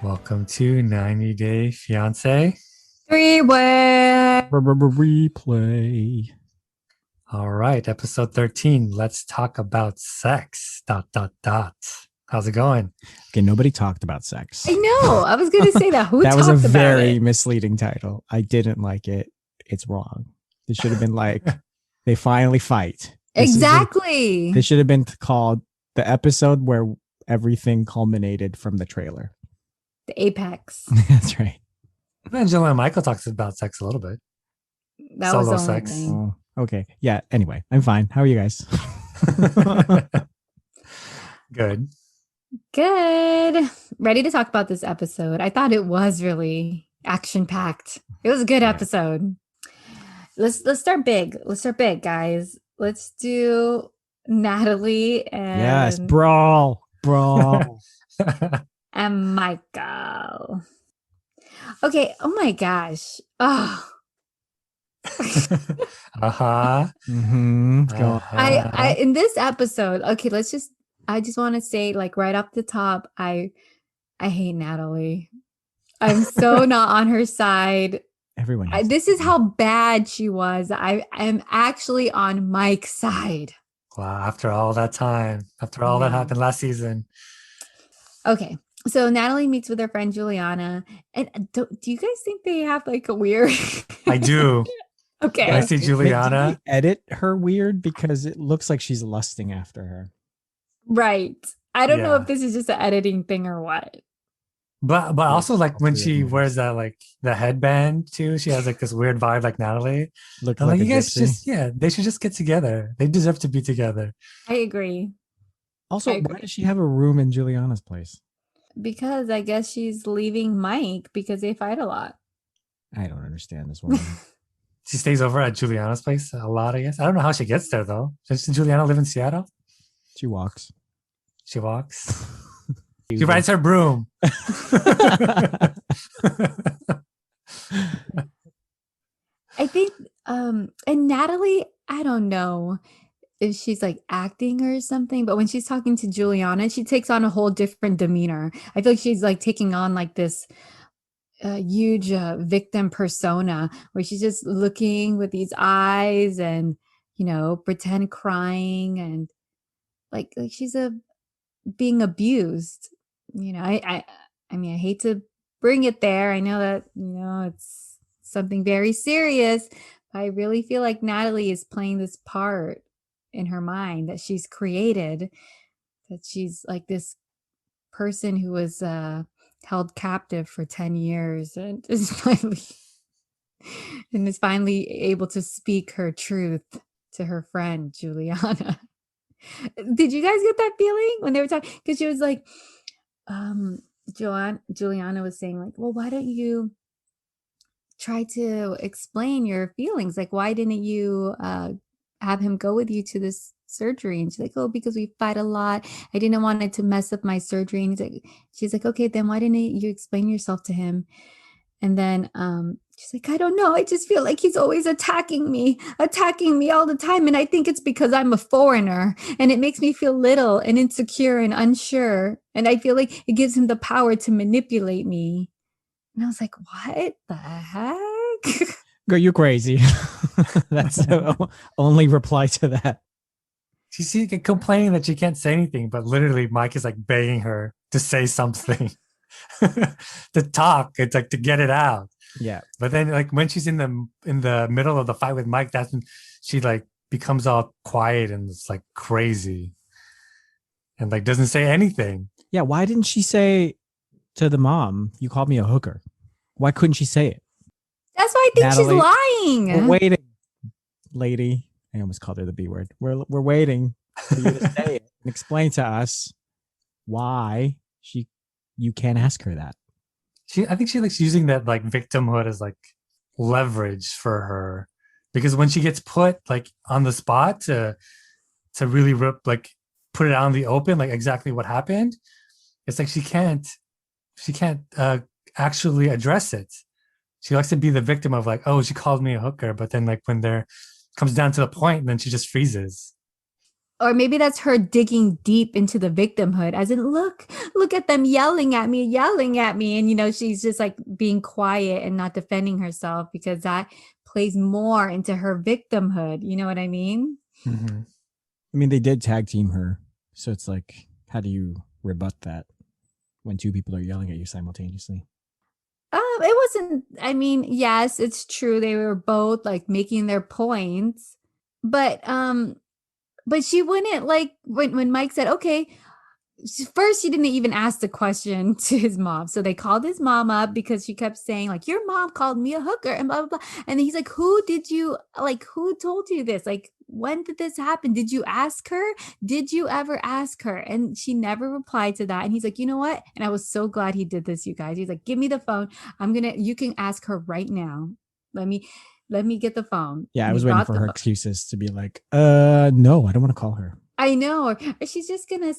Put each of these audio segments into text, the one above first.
Welcome to 90 Day Fiance. Replay. All right, episode 13. Let's talk about sex. ... How's it going? Okay, nobody talked about sex. I know. I was going to say that. Who that talked was a about very it? misleading title. I didn't like it. It's wrong. This should have been like, they finally fight. Exactly. This should have been called the episode where everything culminated from the trailer. The apex. That's right. Angela and Michael talks about sex a little bit. That Solo was the only sex. thing. Oh, okay. Yeah. Anyway, I'm fine. How are you guys? Good. Good. Ready to talk about this episode. I thought it was really action-packed. It was a good episode. Let's start big. Let's start big, guys. Let's do Natalie and Yes, brawl. and Michael. Okay. Oh my gosh. Oh. I in this episode, okay, I just want to say, like, right off the top, I hate Natalie. I'm so not on her side. Everyone. This is how bad she was. I am actually on Mike's side. Wow, after all that time, after all that happened last season. Okay. So Natalie meets with her friend Juliana. And do you guys think they have like a weird I do. Okay. When I see Juliana. Did they edit her weird because it looks like she's lusting after her. Right. I don't know if this is just an editing thing or what. But also, like, when she wears that, like, the headband too, she has like this weird vibe like Natalie. Look like you guys they should just get together. They deserve to be together. I agree. Also, why does she have a room in Juliana's place? Because I guess she's leaving Mike because they fight a lot. I don't understand this woman. She stays over at Juliana's place a lot, I guess. I don't know how she gets there, though. Does Juliana live in Seattle? She walks. She walks. She rides her broom. I think, and Natalie, I don't know if she's like acting or something, but when she's talking to Juliana, she takes on a whole different demeanor. I feel like she's like taking on like this huge victim persona where she's just looking with these eyes and, you know, pretend crying and like she's being abused. You know, I mean, I hate to bring it there. I know that, you know, it's something very serious, but I really feel like Natalie is playing this part in her mind that she's created, that she's like this person who was held captive for 10 years and is finally able to speak her truth to her friend Juliana. Did you guys get that feeling when they were talking? Because she was like, Juliana was saying, like, well, why don't you try to explain your feelings? Like, why didn't you have him go with you to this surgery? And she's like, oh, because we fight a lot. I didn't want it to mess up my surgery. And she's like, okay, then why didn't you explain yourself to him? And then she's like, I don't know. I just feel like he's always attacking me all the time. And I think it's because I'm a foreigner and it makes me feel little and insecure and unsure. And I feel like it gives him the power to manipulate me. And I was like, what the heck? Girl, you're crazy. That's the only reply to that. She's complaining that she can't say anything, but literally Mike is like begging her to say something. To talk. It's like to get it out. Yeah. But then, like, when she's in the middle of the fight with Mike, that's when she like becomes all quiet and it's like crazy and like doesn't say anything. Yeah. Why didn't she say to the mom, you called me a hooker? Why couldn't she say it? That's why I think Natalie, she's lying. We're waiting, lady. I almost called her the B word. We're waiting for you to say it and explain to us why you can't ask her that. I think she likes using that like victimhood as like leverage for her, because when she gets put like on the spot to really put it out in the open, like exactly what happened, it's like she can't actually address it. She likes to be the victim of like, oh, she called me a hooker, but then like when there comes down to the point, then she just freezes. Or maybe that's her digging deep into the victimhood, as in, look at them yelling at me, yelling at me. And, she's just like being quiet and not defending herself because that plays more into her victimhood. You know what I mean? Mm-hmm. I mean, they did tag team her. So it's like, how do you rebut that when two people are yelling at you simultaneously? It wasn't, I mean, yes, it's true. They were both like making their points, but she wouldn't like when Mike said, okay, first she didn't even ask the question to his mom. So they called his mom up because she kept saying like, your mom called me a hooker and blah, blah, blah. And he's like, who told you this? Like, when did this happen? Did you ask her? Did you ever ask her? And she never replied to that. And he's like, you know what? And I was so glad he did this, you guys. He's like, give me the phone. You can ask her right now. Let me get the phone. Yeah, And I he was waiting brought for the her phone. excuses to be like, no, I don't want to call her. I know, or she's just gonna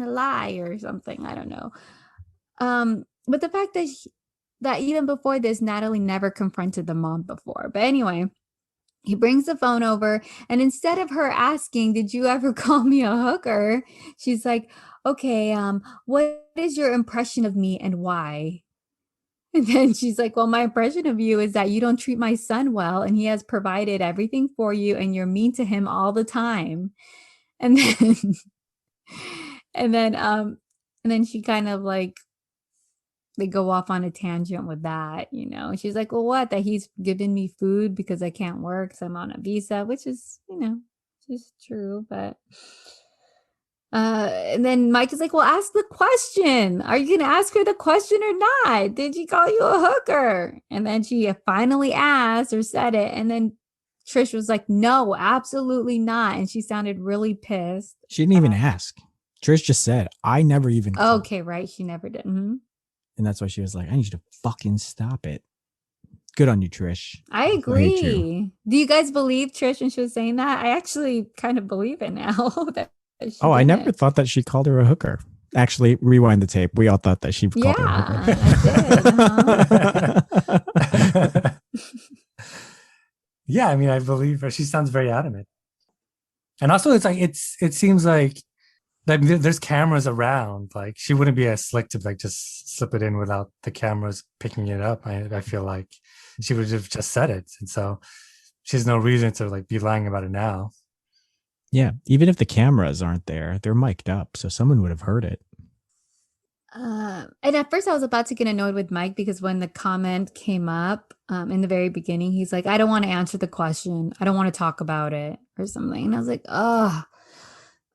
lie or something. I don't know. But the fact that even before this, Natalie never confronted the mom before. But anyway, he brings the phone over, and instead of her asking, "Did you ever call me a hooker?" she's like, "Okay, what is your impression of me and why?" And then she's like, well, my impression of you is that you don't treat my son well, and he has provided everything for you, and you're mean to him all the time. And then and then and then she kind of like they go off on a tangent with that. She's like, well, what, that he's giving me food because I can't work, so I'm on a visa, which is, just true. But and then Mike is like, well, ask the question. Are you gonna ask her the question or not? Did she call you a hooker? And then she finally asked or said it, and then Trish was like, no, absolutely not. And she sounded really pissed. She didn't even ask. Trish just said, I never even called. Okay, right. She never did. Mm-hmm. And that's why she was like, I need you to fucking stop it. Good on you, Trish. I agree. Do you guys believe Trish when she was saying that? I actually kind of believe it now. I never thought that she called her a hooker. Actually, rewind the tape. We all thought that she called her a hooker. I did. Yeah, I mean, I believe her. She sounds very adamant. And also, it's like it seems like there's cameras around. Like she wouldn't be as slick to like just slip it in without the cameras picking it up. I feel like she would have just said it, and so she has no reason to like be lying about it now. Yeah, even if the cameras aren't there, they're mic'd up, so someone would have heard it. And at first I was about to get annoyed with Mike because when the comment came up in the very beginning, he's like, I don't want to answer the question. I don't want to talk about it or something. And I was like, oh,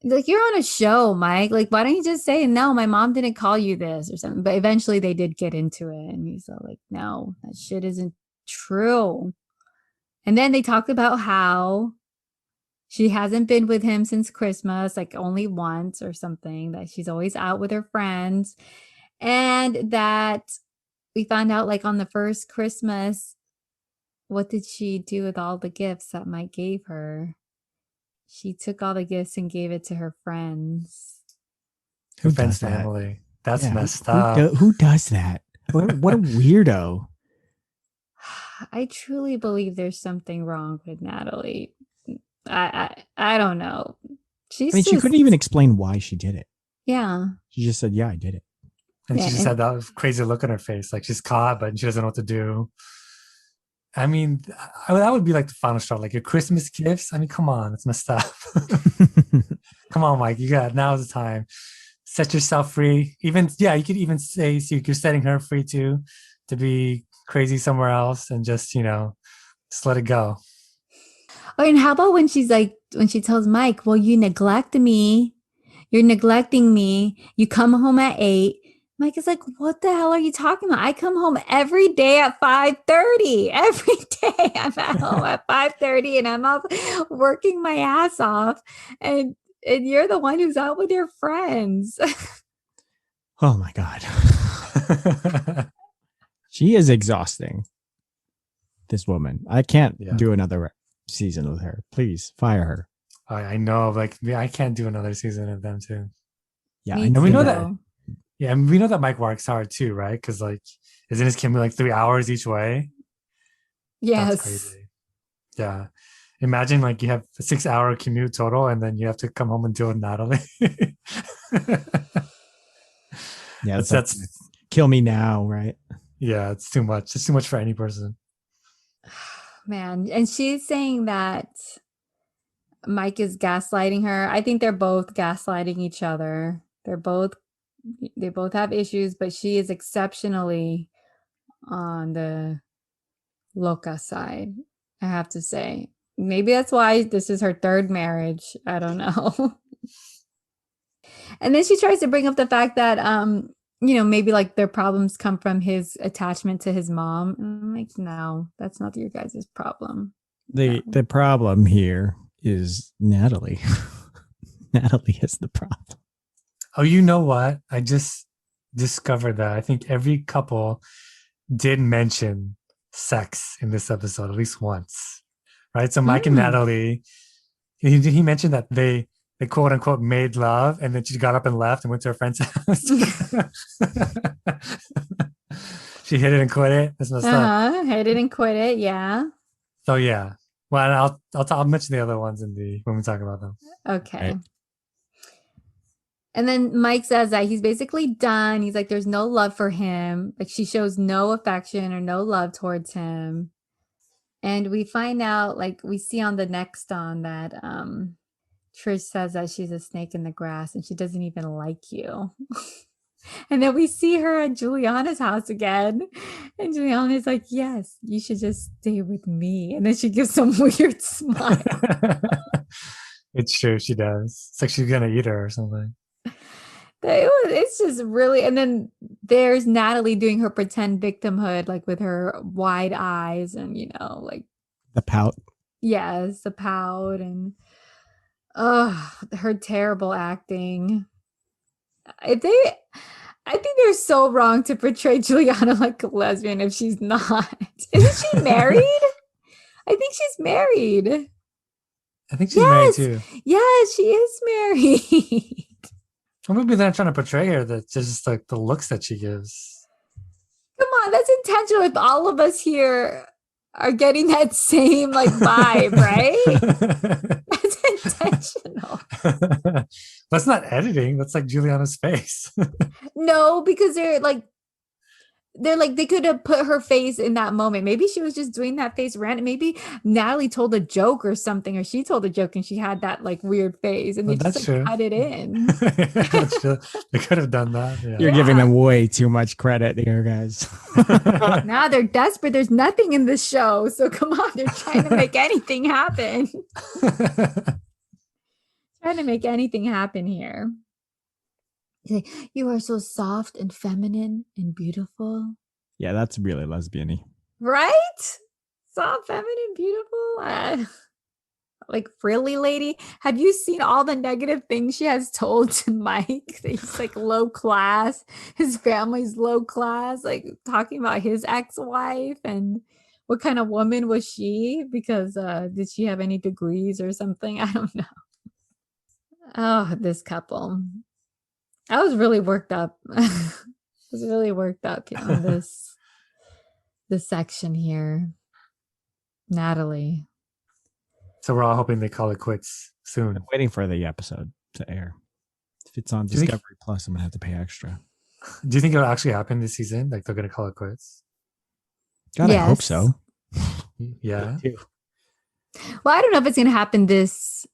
like, you're on a show, Mike. Like, why don't you just say, no, my mom didn't call you this or something? But eventually they did get into it. And he's all like, no, that shit isn't true. And then they talked about how she hasn't been with him since Christmas, like only once or something, that she's always out with her friends. And that we found out like on the first Christmas, what did she do with all the gifts that Mike gave her? She took all the gifts and gave it to her friends. Her friend's family. That's messed up. Who does that? What a weirdo. I truly believe there's something wrong with Natalie. I don't know. She couldn't even explain why she did it. Yeah. She just said, yeah, I did it. And she just had that crazy look on her face, like she's caught, but she doesn't know what to do. I mean, that would be like the final straw, like your Christmas gifts. I mean, come on, it's messed up. Come on, Mike, now's the time. Set yourself free. You could even say, so you're setting her free too, to be crazy somewhere else and just let it go. Oh, and how about when she tells Mike, well, you neglect me. You're neglecting me. You come home at 8. Mike is like, what the hell are you talking about? I come home every day at 5:30. Every day I'm at home at 5:30 and I'm up working my ass off. And you're the one who's out with your friends. Oh my God. She is exhausting. This woman. I can't do another season with her. Please fire her. I know, like I can't do another season of them too. Yeah, and we know that Yeah, and we know that Mike works hard too, right? Because like, isn't his commute like 3 hours each way? That's Yes. crazy. Yeah. Imagine like you have a 6 hour commute total, and then you have to come home and deal with Natalie. Yeah, it's like That's kill me now, right? yeah, it's too much. It's too much for any person. Man, and she's saying that Mike is gaslighting her. I think they're both gaslighting each other. They both have issues, but she is exceptionally on the loca side, I have to say. Maybe that's why this is her third marriage. I don't know. And then she tries to bring up the fact that maybe like their problems come from his attachment to his mom. And I'm like, no, that's not your guys' problem. The problem here is Natalie. Natalie is the problem. Oh, you know what? I just discovered that I think every couple did mention sex in this episode at least once, right? So Mike and Natalie, he mentioned that they quote unquote made love, and then she got up and left and went to her friend's house. She hit it and quit it. That's messed up. Hit it and quit it. Yeah. So yeah. Well, I'll mention the other ones when we talk about them. Okay. Right. And then Mike says that he's basically done. He's like, there's no love for him. Like she shows no affection or no love towards him. And we find out, like we see on the next on that Trish says that she's a snake in the grass and she doesn't even like you. And then we see her at Juliana's house again. And Juliana's like, yes, you should just stay with me. And then she gives some weird smile. It's true, she does. It's like she's gonna eat her or something. It's just really, and then there's Natalie doing her pretend victimhood, like with her wide eyes and, like The pout. yes, the pout and her terrible acting. I think they're so wrong to portray Juliana like a lesbian if she's not. Isn't she married? I think she's married. I think she's married too. Yes, she is married. Or maybe they're not trying to portray her. That's just like the looks that she gives. Come on, that's intentional. If all of us here are getting that same like vibe, right? That's intentional. That's not editing. That's like Juliana's face. No, because they could have put her face in that moment. Maybe she was just doing that face random. Maybe Natalie told a joke or something, or she told a joke and she had that like weird face and they just like, cut it in. That's true. They could have done that. Yeah. You're giving them way too much credit here, guys. Now they're desperate. There's nothing in the show. So come on, they're trying to make anything happen. Trying to make anything happen here. You are so soft and feminine and beautiful. Yeah, that's really lesbian-y. Right? Soft, feminine, beautiful. Like frilly lady. Have you seen all the negative things she has told to Mike? That he's like low class. His family's low class. Like talking about his ex-wife and what kind of woman was she? Because did she have any degrees or something? I don't know. Oh, this couple. I was really worked up. I was really worked up on this section here. Natalie. So we're all hoping they call it quits soon. I'm waiting for the episode to air. If it's on Discovery Plus, I'm gonna have to pay extra. Do you think it'll actually happen this season? Like they're gonna call it quits? God, I hope so. Yeah. Well, I don't know if it's gonna happen this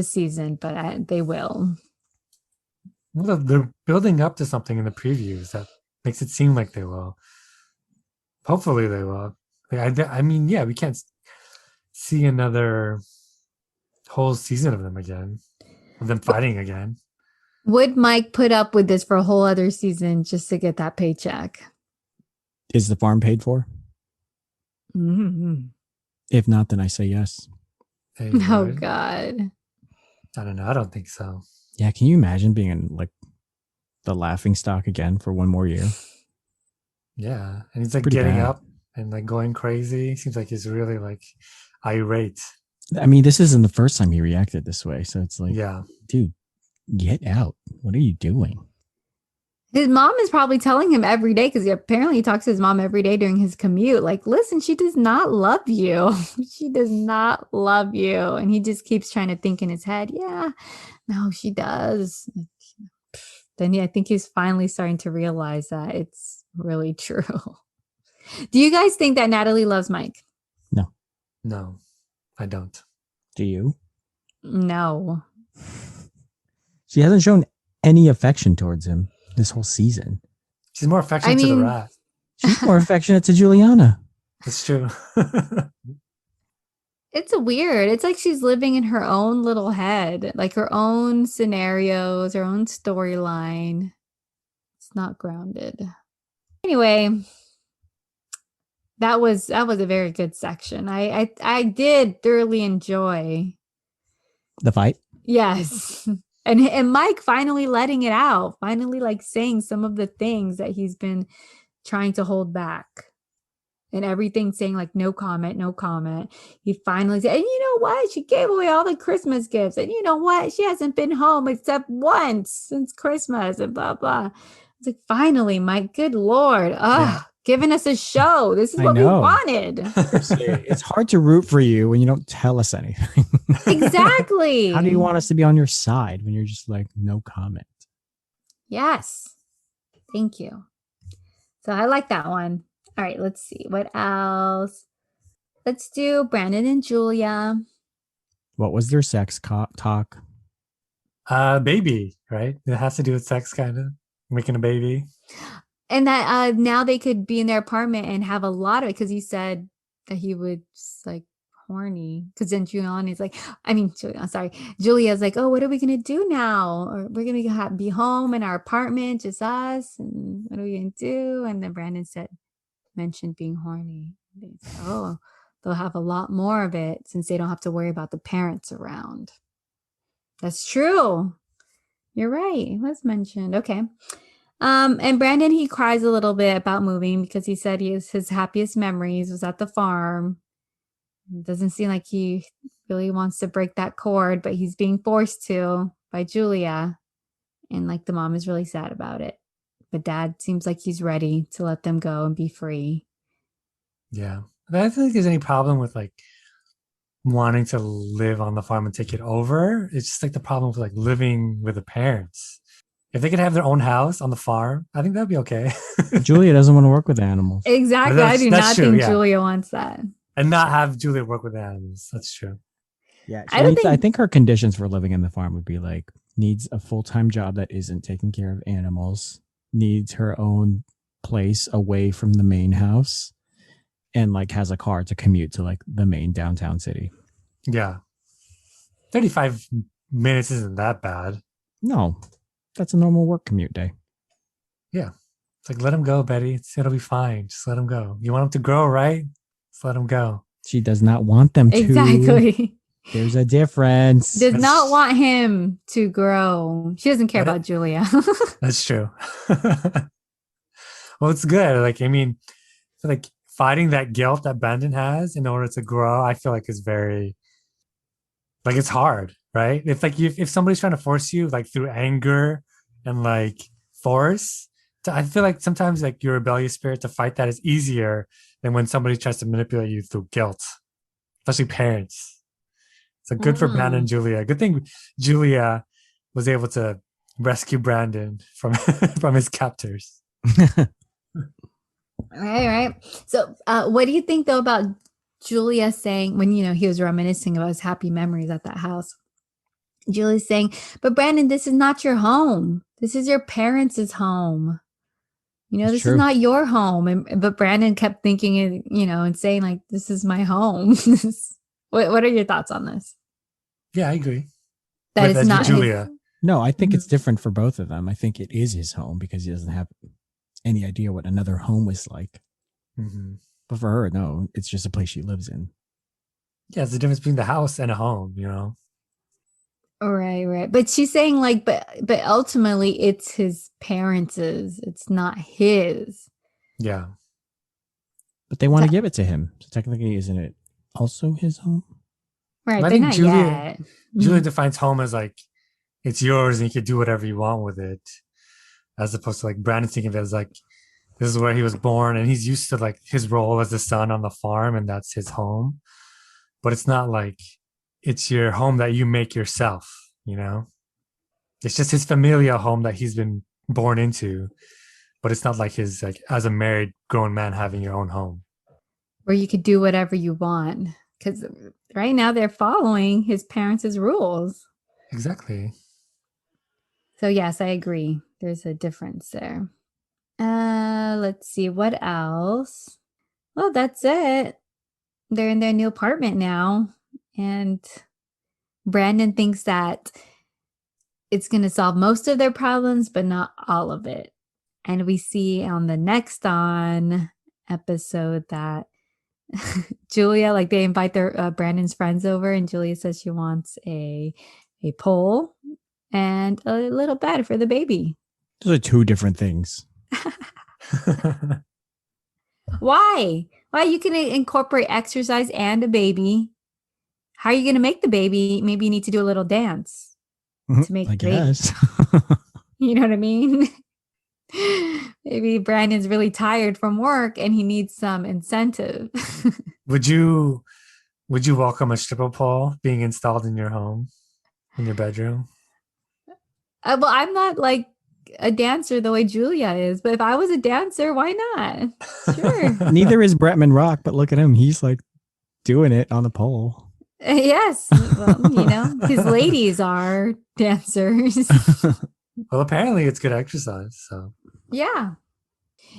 season, but they will. Well, they're building up to something in the previews that makes it seem like they will. Hopefully they will. I mean, yeah, we can't see another whole season of them again, of them fighting again. Would Mike put up with this for a whole other season just to get that paycheck? Is the farm paid for? Mm-hmm. If not, then I say yes. Hey, Oh, right? God. I don't know. I don't think so. Yeah, can you imagine being in like the laughing stock again for one more year? Yeah, and he's like Pretty getting bad. up and like going crazy. Seems like he's really like irate. I mean, this isn't the first time he reacted this way, so it's like, Yeah, dude, get out. What are you doing? His mom is probably telling him every day because apparently he talks to his mom every day during his commute. Like, listen, she does not love you. She does not love you. And he just keeps trying to think in his head, yeah, no, she does. Then I think he's finally starting to realize that it's really true. Do you guys think that Natalie loves Mike? No. No, I don't. Do you? No. She hasn't shown any affection towards him this whole season. She's more affectionate to the rat. She's more affectionate to Juliana. That's true. It's weird. It's like she's living in her own little head, like her own scenarios, her own storyline. It's not grounded. Anyway, that was a very good section. I did thoroughly enjoy The fight? Yes. And Mike finally letting it out, finally like saying some of the things that he's been trying to hold back. And everything saying like no comment, no comment. He finally said, and you know what? She gave away all the Christmas gifts. And you know what? She hasn't been home except once since Christmas and blah blah. It's like, finally, Mike, good Lord. Giving us a show. This is what we wanted. It's hard to root for you when you don't tell us anything. Exactly. How do you want us to be on your side when you're just like, no comment? Yes. Thank you. So I like that one. All right, let's see. What else? Let's do Brandon and Julia. What was their sex talk? Baby, right? It has to do with sex, kind of. Making a baby. And that now they could be in their apartment and have a lot of it because he said that he would like horny. Because then Julia's like, Julia's like, oh, what are we going to do now? Or we're going to be home in our apartment, just us. And what are we going to do? And then Brandon mentioned being horny. Said, oh, they'll have a lot more of it since they don't have to worry about the parents around. That's true. You're right. It was mentioned. Okay. And Brandon, he cries a little bit about moving because he said his happiest memories was at the farm. It doesn't seem like he really wants to break that cord, but he's being forced to by Julia. And like the mom is really sad about it. But dad seems like he's ready to let them go and be free. Yeah. I don't think there's any problem with like wanting to live on the farm and take it over. It's just like the problem with like living with the parents. If they could have their own house on the farm, I think that'd be okay. Julia doesn't want to work with animals. Exactly. I do not think Julia wants that. And not have Julia work with animals. That's true. Yeah. I think her conditions for living in the farm would be like needs a full-time job that isn't taking care of animals, needs her own place away from the main house, and like has a car to commute to like the main downtown city. Yeah. 35 minutes isn't that bad. No. That's a normal work commute day. Yeah. It's like, let him go, Betty. It'll be fine. Just let him go. You want him to grow, right? Just let him go. She does not want them to. Exactly. There's a difference. Does not want him to grow. She doesn't care about Julia. That's true. Well, it's good. Like, I mean, like fighting that guilt that Brandon has in order to grow, I feel like is very, like, it's hard, right? If like if somebody's trying to force you like through anger and like force, I feel like sometimes like your rebellious spirit to fight that is easier than when somebody tries to manipulate you through guilt, especially parents. So good for Brandon and Julia. Good thing Julia was able to rescue Brandon from from his captors. All right. So what do you think though about Julia saying when, he was reminiscing about his happy memories at that house? Julia's saying, but Brandon, this is not your home. This is your parents' home. This is not your home. But Brandon kept thinking, and saying like, this is my home. What are your thoughts on this? Yeah, I agree. That it's not Julia. No, I think it's different for both of them. I think it is his home because he doesn't have any idea what another home was like. Mm-hmm. But for her, no, it's just a place she lives in. Yeah, it's the difference between the house and a home, Right. But she's saying like, but ultimately it's his parents'. It's not his. Yeah. But they want to give it to him. So technically, isn't it also his home? Right. I think Julia defines home as like, it's yours and you can do whatever you want with it, as opposed to like Brandon thinking of it as like this is where he was born and he's used to like his role as the son on the farm and that's his home. But it's not like it's your home that you make yourself, you know? It's just his familial home that he's been born into, but it's not like his like as a married grown man having your own home. Where you could do whatever you want. Because right now they're following his parents' rules. Exactly. So yes, I agree. There's a difference there. Let's see, what else? Well, that's it. They're in their new apartment now. And Brandon thinks that it's going to solve most of their problems, but not all of it. And we see on the next on episode that Julia, like they invite their Brandon's friends over, and Julia says she wants a pole and a little bed for the baby. Those are two different things. Why? Why you can incorporate exercise and a baby? How are you going to make the baby? Maybe you need to do a little dance to make I the baby. guess. You know what I mean? Maybe Brandon's really tired from work and he needs some incentive. Would you welcome a stripper pole being installed in your home, in your bedroom? Well, I'm not like a dancer the way Julia is, but if I was a dancer, why not? Sure. Neither is Bretman Rock, but look at him. He's like doing it on the pole. Yes. Well, you know, his ladies are dancers. Well, apparently it's good exercise. So Yeah.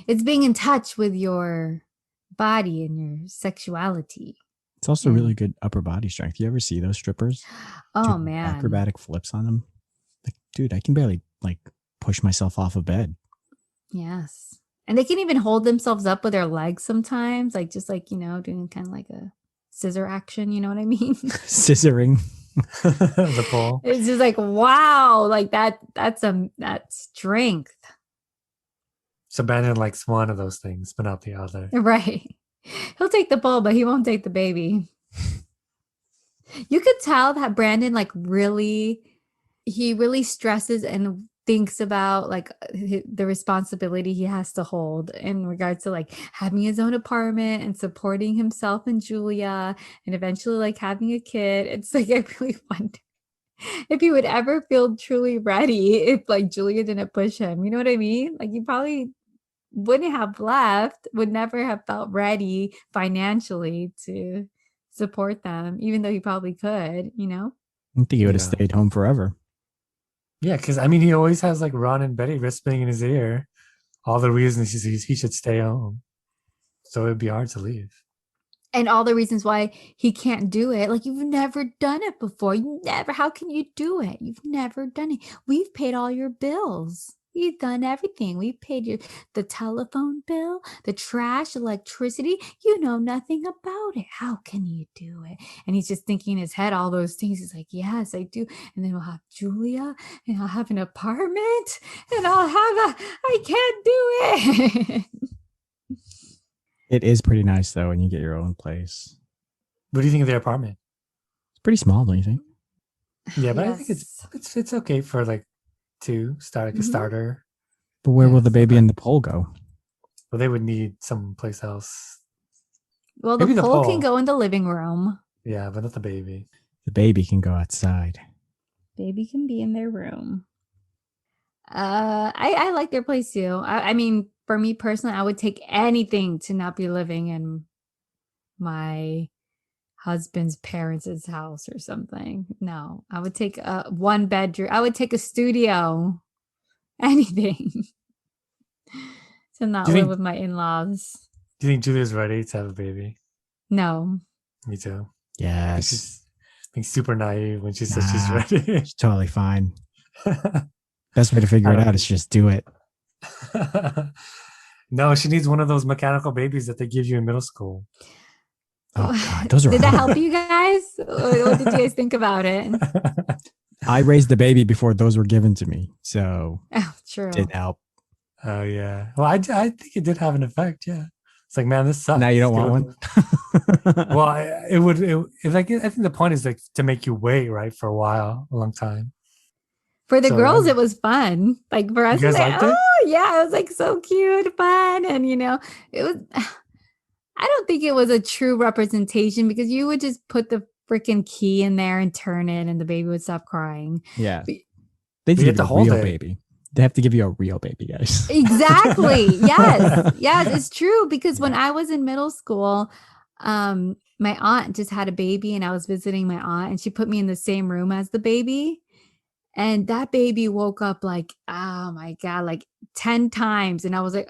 It's being in touch with your body and your sexuality. It's also really good upper body strength. You ever see those strippers? Oh, Do man. acrobatic flips on them. Like, dude, I can barely like push myself off of bed. Yes. And they can even hold themselves up with their legs sometimes, like just like, you know, doing kind of like a scissor action, you know what I mean? Scissoring. the pole. It's just like, wow, like that's strength. So Brandon likes one of those things, but not the other. Right. He'll take the pole, but he won't take the baby. You could tell that Brandon he really stresses and thinks about like the responsibility he has to hold in regards to like having his own apartment and supporting himself and Julia and eventually like having a kid. It's like I really wonder if he would ever feel truly ready if like Julia didn't push him. You know what I mean? Like he probably wouldn't have left, would never have felt ready financially to support them, even though he probably could, you know? I think he would have stayed home forever. Yeah, because I mean, he always has like Ron and Betty whispering in his ear all the reasons he should stay home. So it'd be hard to leave. And all the reasons why he can't do it. Like, you've never done it before. How can you do it? You've never done it. We've paid all your bills. We've done everything. We've paid the telephone bill, the trash, electricity. You know nothing about it. How can you do it? And he's just thinking in his head all those things. He's like, yes, I do. And then we'll have Julia and I'll have an apartment and I can't do it. It is pretty nice though when you get your own place. What do you think of the apartment? It's pretty small, don't you think? Yeah, but yes. I think it's okay for like to start like a starter. But where will the baby and the pole go? Well, they would need someplace else. Well, the pole can go in the living room. Yeah, but not the baby. The baby can go outside. Baby can be in their room. I like their place too. I mean, for me personally, I would take anything to not be living in my husband's parents' house or something. No, I would take one bedroom. I would take a studio. Anything to not live with my in-laws. Do you think Julia's ready to have a baby? No. Me too. Yes. She's being super naive when she says she's ready. She's totally fine. Best way to figure it out is just do it. No, she needs one of those mechanical babies that they give you in middle school. Oh God, those are. Did that help you guys? What did you guys think about it? I raised the baby before those were given to me, so true. It didn't help. Oh yeah. Well, I think it did have an effect. Yeah. It's like, man, this sucks. Now you don't want one. Well, I think the point is like to make you wait, right, for a long time. For the So, girls, it was fun. Like for us, You it's guys like, liked it? oh yeah, it was like so cute, fun, and it was. I don't think it was a true representation because you would just put the freaking key in there and turn it, and the baby would stop crying. Yeah. But- They You need have to to give you a hold real it. baby. They have to give you a real baby, guys. Exactly. Yes. Yes, it's true because when I was in middle school, my aunt just had a baby and I was visiting my aunt and she put me in the same room as the baby. And that baby woke up like, oh my God, like 10 times. And I was like,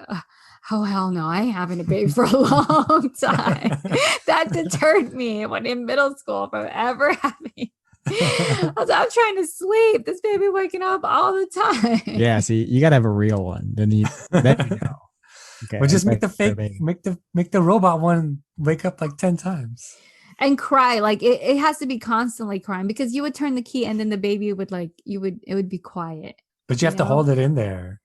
oh, hell no, I ain't having a baby for a long time. That deterred me when in middle school from ever having. I was like, I'm trying to sleep. This baby waking up all the time. Yeah, see, you gotta have a real one. Then you know. Okay. Or just make the that's their fake, baby. make the robot one wake up like 10 times. And cry. Like it has to be constantly crying because you would turn the key and then the baby would it would be quiet. But you have to hold it in there.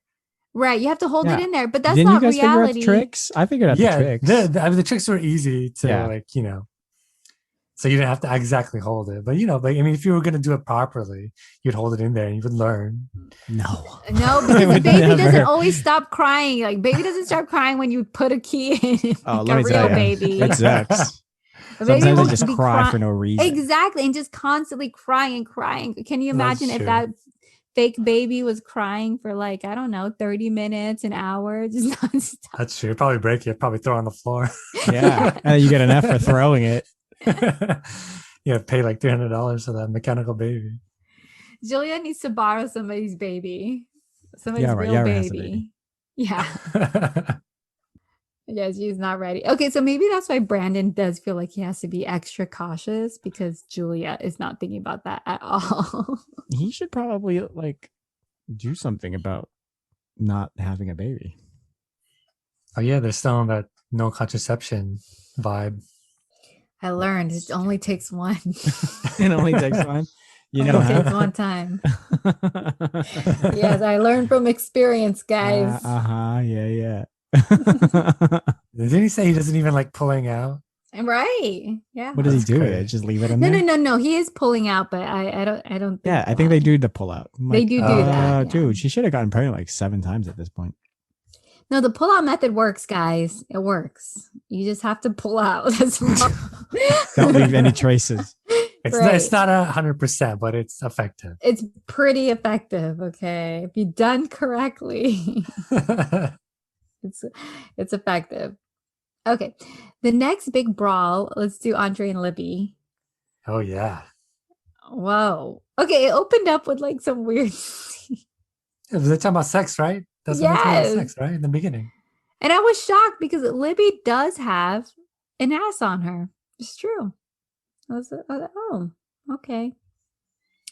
Right. You have to hold it Yeah. in there, but that's Didn't you not guys figure out the reality. tricks? I figured out the Yeah, tricks. I mean, the tricks were easy to Yeah. so you didn't have to exactly hold it. But I mean, if you were gonna do it properly, you'd hold it in there and you would learn. No. No, because the baby doesn't always stop crying. Like baby doesn't stop crying when you put a key in like a real baby. That sucks. A baby Sometimes will they just be cry for no reason. Exactly. And just constantly crying and crying. Can you imagine That's if true. that fake baby was crying for like, I don't know, 30 minutes, an hour, just nonstop? That's true. Probably break it, probably throw it on the floor. Yeah. And then you get an F for throwing it. Yeah, pay like $300 for that mechanical baby. Julia needs to borrow somebody's baby. Somebody's Yeah, right. real Yara has a baby. baby. Yeah. Yeah, she's not ready. Okay, so maybe that's why Brandon does feel like he has to be extra cautious because Julia is not thinking about that at all. He should probably like do something about not having a baby. Oh yeah, they're still on that no contraception vibe. I learned it only takes one. It only takes one. You know, Only takes one time. Yes, I learned from experience, guys. Yeah. Didn't he say he doesn't even like pulling out? Right. Yeah. What does he That's do with crazy. it? Just leave it in No, there? no. He is pulling out, but I don't think. Yeah, I think they do the pull out. I'm They like, do oh, that. Yeah. Dude, she should have gotten pregnant like 7 times at this point. No, the pull out method works, guys. It works. You just have to pull out. That's Don't leave any traces. It's not 100%, but it's effective. It's pretty effective. Okay, if you done correctly, it's effective. Okay, the next big brawl. Let's do Andrei and Libby. Oh yeah. Whoa. Okay, it opened up with like some weird. They're talking about sex, right? That's what they're talking about Yes. sex, right? In the beginning. And I was shocked because Libby does have an ass on her. It's true. I was like, oh, okay.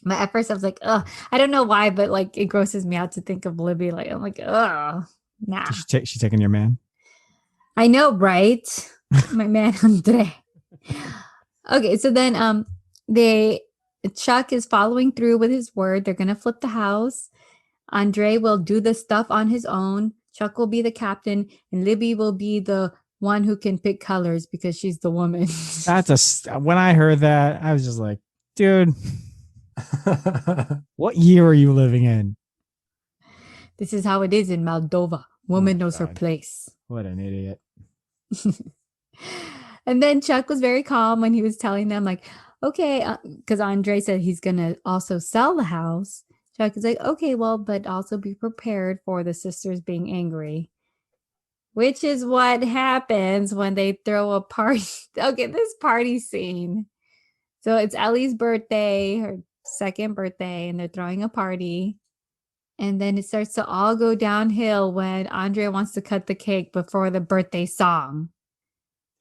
But at first I was like, ugh. I don't know why, but like it grosses me out to think of Libby. Like I'm like, ugh, nah. She taking your man? I know, right? My man Andrei. Okay, so then Chuck is following through with his word. They're gonna flip the house. Andrei will do the stuff on his own. Chuck will be the captain, and Libby will be the one who can pick colors because she's the woman. When I heard that, I was just like, dude, what year are you living in? This is how it is in Moldova. Woman knows her God. place. What an idiot. And then Chuck was very calm when he was telling them, like, okay, because Andrei said he's going to also sell the house. Chuck is like, okay, well, but also be prepared for the sisters being angry, which is what happens when they throw a party. Okay, this party scene. So it's Ellie's birthday, her second birthday, and they're throwing a party. And then it starts to all go downhill when Andrei wants to cut the cake before the birthday song.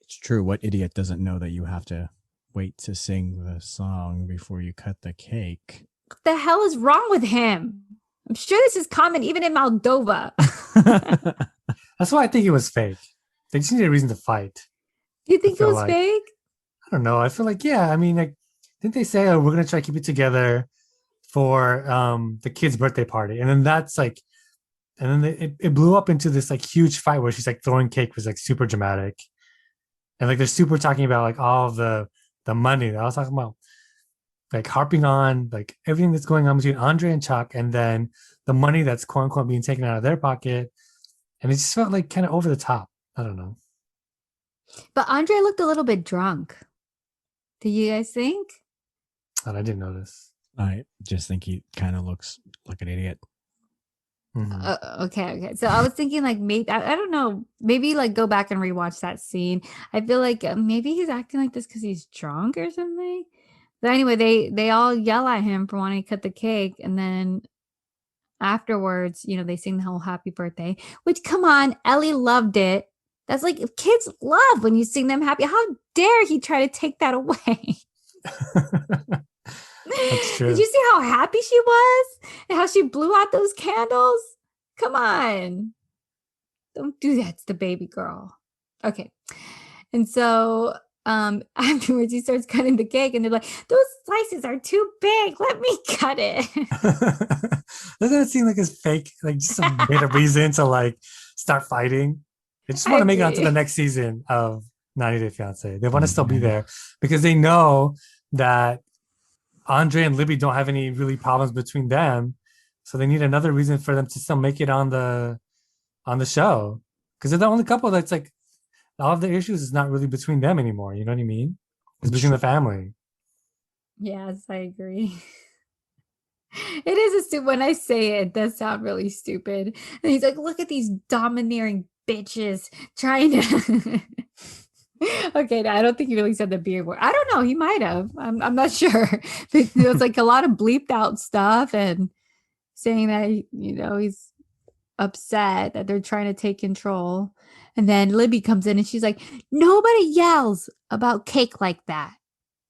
It's true. What idiot doesn't know that you have to wait to sing the song before you cut the cake? What the hell is wrong with him? I'm sure this is common even in Moldova. That's why I think it was fake. They just needed a reason to fight. You think it feel was like- fake? I don't know. I feel like, yeah. I mean, like, didn't they say, oh, we're going to try to keep it together for the kid's birthday party? And then that's like, and then it blew up into this like huge fight where she's like throwing cake was like super dramatic. And like they're super talking about like all of the money that I was talking about. like harping on like everything that's going on between Andre and Chuck, and then the money that's quote unquote being taken out of their pocket, and it just felt like kind of over the top. I don't know. But Andre looked a little bit drunk. Do you guys think? And I didn't notice. I just think he kind of looks like an idiot. Okay. So I was thinking like maybe I don't know, maybe like go back and rewatch that scene. I feel like maybe he's acting like this because he's drunk or something. But anyway, they all yell at him for wanting to cut the cake, and then afterwards, they sing the whole happy birthday. Which, come on, Ellie loved it. That's like kids love when you sing them happy. How dare he try to take that away? That's true. Did you see how happy she was and how she blew out those candles? Come on. Don't do that to the baby girl. Okay. And so afterwards he starts cutting the cake and they're like, those slices are too big. Let me cut it. Doesn't it seem like it's fake? Like just some bit of reason to like start fighting. They just want to make it onto the next season of 90 Day Fiance. They want to still be there because they know that Andre and Libby don't have any really problems between them, so they need another reason for them to still make it on the show, because they're the only couple that's like all of the issues is not really between them anymore. You know what I mean? It's between the family. Yes, I agree. It is a stupid. When I say it, it does sound really stupid. And he's like, "Look at these domineering bitches trying to." Okay, I don't think he really said the beer word. I don't know. He might have. I'm not sure. It was like a lot of bleeped out stuff and saying that he's upset that they're trying to take control. And then Libby comes in and she's like, "Nobody yells about cake like that.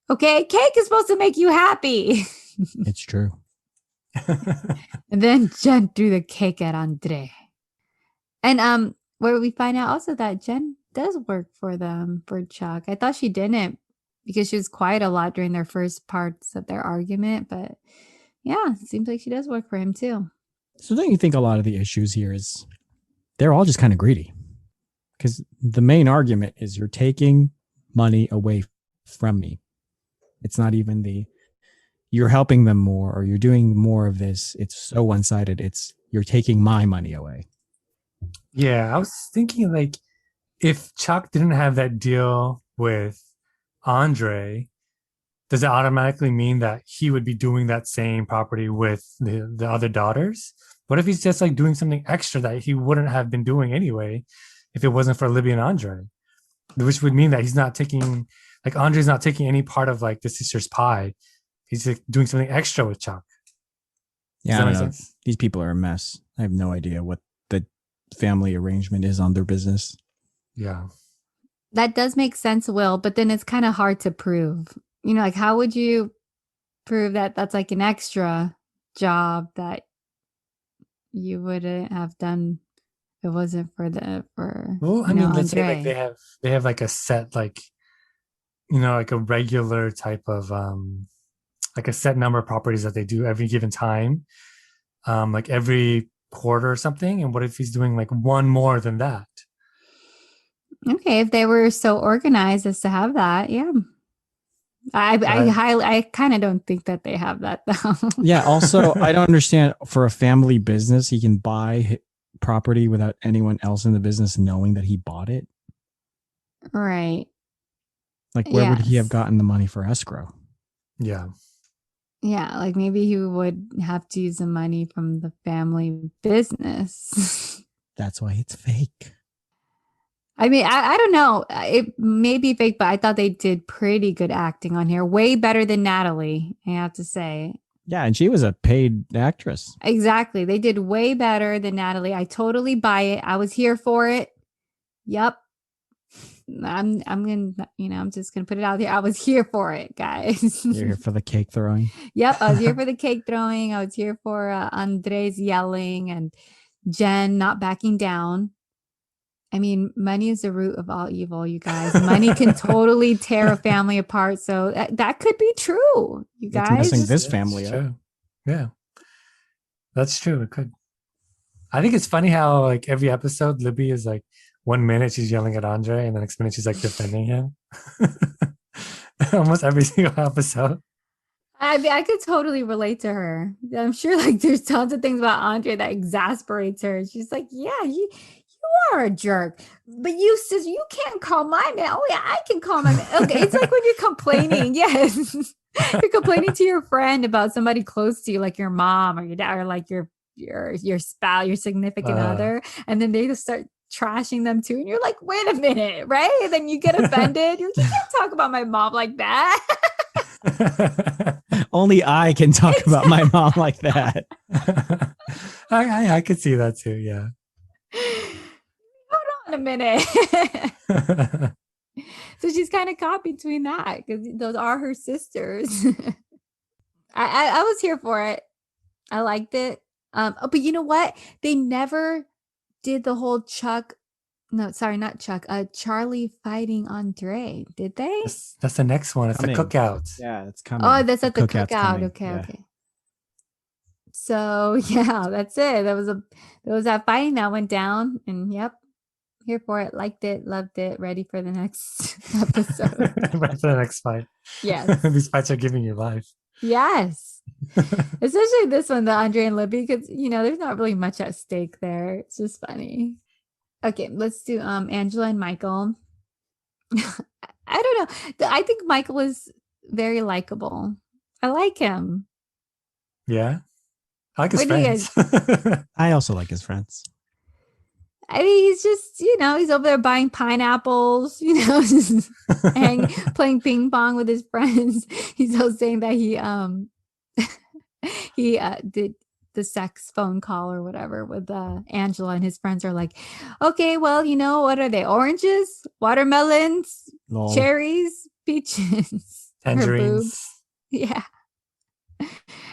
Okay, cake is supposed to make you happy." It's true. And then Jen threw the cake at Andre. And where we find out also that Jen does work for Chuck. I thought she didn't because she was quiet a lot during their first parts of their argument, but yeah, it seems like she does work for him too. So don't you think a lot of the issues here is they're all just kind of greedy? Because the main argument is you're taking money away from me. It's not even you're helping them more or you're doing more of this. It's so one-sided. It's you're taking my money away. Yeah, I was thinking like if Chuck didn't have that deal with Andre, does it automatically mean that he would be doing that same property with the other daughters? What if he's just like doing something extra that he wouldn't have been doing anyway if it wasn't for Libby and Andre? Which would mean that he's not taking, like Andre's not taking any part of like the sister's pie. He's like doing something extra with Chuck. Yeah, I don't know. These people are a mess. I have no idea what the family arrangement is on their business. Yeah. That does make sense, Will, but then it's kind of hard to prove. Like how would you prove that that's like an extra job that you wouldn't have done if it wasn't for well, I mean, let's say like Andre. they have like a set like like a regular type of like a set number of properties that they do every given time, like every quarter or something. And what if he's doing like one more than that? Okay, if they were so organized as to have that, yeah. I kind of don't think that they have that though. Yeah. Also, I don't understand for a family business, he can buy property without anyone else in the business knowing that he bought it. Right. Like, where would he have gotten the money for escrow? Yeah. Yeah, like maybe he would have to use the money from the family business. That's why it's fake. I mean, I don't know. It may be fake, but I thought they did pretty good acting on here. Way better than Natalie, I have to say. Yeah, and she was a paid actress. Exactly. They did way better than Natalie. I totally buy it. I was here for it. Yep. I'm gonna, I'm just gonna put it out there. I was here for it, guys. You're here for the cake throwing. Yep, I was here for the cake throwing. I was here for Andres yelling and Jen not backing down. I mean, money is the root of all evil, you guys. Money can totally tear a family apart. So that could be true, you guys. It's messing this family up. Yeah, that's true. It could. I think it's funny how like every episode, Libby is like 1 minute she's yelling at Andre, and the next minute she's like defending him. Almost every single episode. I mean, I could totally relate to her. I'm sure like there's tons of things about Andre that exasperates her. She's like, yeah, you are a jerk. But you says you can't call my man. Oh yeah, I can call my man. Okay. It's like when you're complaining. Yes. You're complaining to your friend about somebody close to you, like your mom or your dad, or like your spouse, your significant other, and then they just start trashing them too. And you're like, wait a minute, right? And then you get offended. You're like, you can't talk about my mom like that. Only I can talk about my mom like that. I could see that too. Yeah. Hold on a minute. So she's kind of caught between that because those are her sisters. I was here for it. I liked it. But you know what? They never did the whole Chuck. No, sorry, not Chuck. Charlie fighting Andre. Did they? That's the next one. It's Coming. the cookout. Yeah, it's coming. Oh, that's at the Cookout's cookout. coming. Okay, Yeah. okay. So yeah, that's it. There was that fighting that went down, and yep, here for it. Liked it, loved it. Ready for the next episode. Right for the next fight. Yes. These fights are giving you life. Yes. Especially this one, the Andrei and Libby, because there's not really much at stake there. It's just funny. Okay, let's do Angela and Michael. I don't know. I think Michael is very likable. I like him. Yeah. I like his What do you friends. I also like his friends. I mean, he's just, he's over there buying pineapples, just playing ping pong with his friends. He's also saying that he did the sex phone call or whatever with Angela, and his friends are like, okay, well, what are they? Oranges, watermelons, Lol. cherries, peaches, her Tangerines. boobs. Yeah.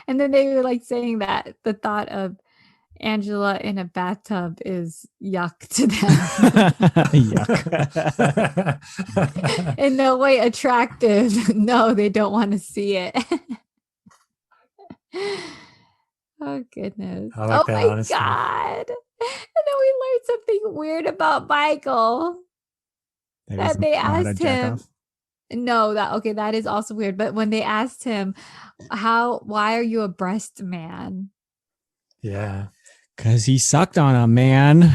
And then they were like saying that the thought of Angela in a bathtub is yuck to them. Yuck. In no way attractive. No, they don't want to see it. Oh goodness. I like oh that, my honestly. God. And then we learned something weird about Michael. That they asked him. No, that is also weird. But when they asked him, why are you a breast man? Yeah. Because he sucked on a man.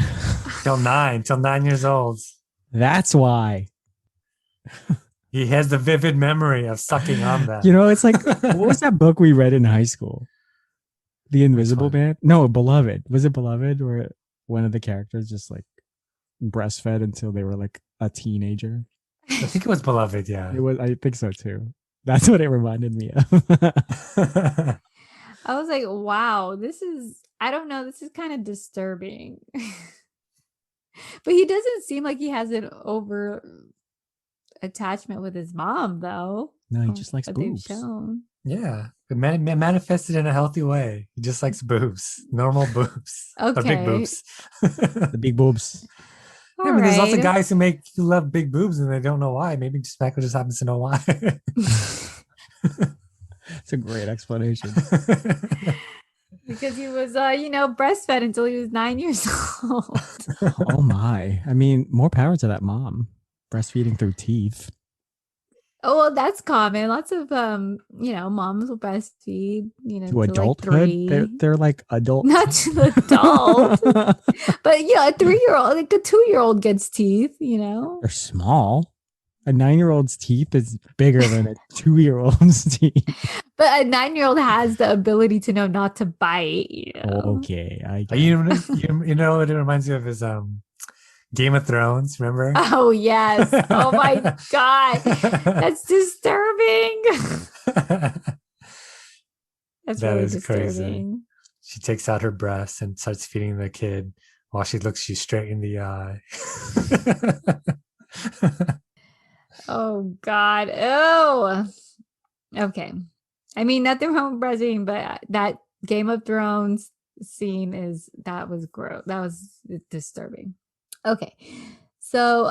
Till 9 years old. That's why. He has the vivid memory of sucking on that. It's like, what was that book we read in high school? The Invisible Man? No, Beloved. Was it Beloved? Where one of the characters just like breastfed until they were like a teenager? I think it was Beloved, yeah. It was. I think so too. That's what it reminded me of. I was like, wow, I don't know, this is kind of disturbing. But he doesn't seem like he has an over attachment with his mom, though. No, he just likes boobs. Yeah, it manifested in a healthy way. He just likes boobs, normal boobs, or big boobs. The big boobs. Yeah, I mean, there's lots of guys who love big boobs and they don't know why. Maybe just Michael just happens to know why. It's a great explanation. Because he was, breastfed until he was 9 years old. Oh my! I mean, more power to that mom. Breastfeeding through teeth. Oh, well, that's common. Lots of, moms will breastfeed, to adulthood. Like they're like adult. Not to adult. But, a 3-year-old, like a 2-year-old gets teeth, They're small. A 9-year-old's teeth is bigger than a 2-year-old's teeth. But a 9-year-old has the ability to know not to bite. Okay. I get you know what it reminds me of is Game of Thrones, remember? Oh, yes. Oh, my God. That's disturbing. That's That really is disturbing. crazy. She takes out her breast and starts feeding the kid while she looks you straight in the eye. Oh, God. Oh. Okay. I mean, nothing wrong with breastfeeding, but that Game of Thrones scene that was gross. That was disturbing. Okay. So,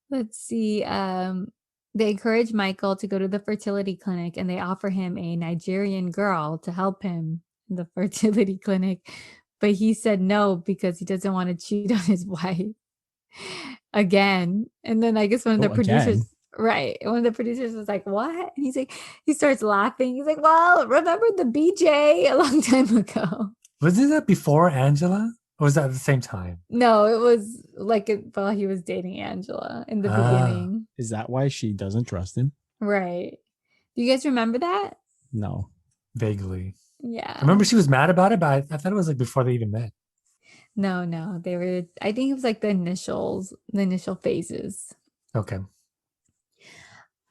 let's see. They encourage Michael to go to the fertility clinic and they offer him a Nigerian girl to help him in the fertility clinic. But he said no because he doesn't want to cheat on his wife again. And then I guess one of the producers Right. And one of the producers was like, what? And he starts laughing. He's like, well, remember the BJ a long time ago? Was it that before Angela? Or was that at the same time? No, it was like while he was dating Angela in the beginning. Is that why she doesn't trust him? Right. Do you guys remember that? No. Vaguely. Yeah. I remember she was mad about it, but I thought it was like before they even met. No. They were, I think it was like the initial phases. Okay.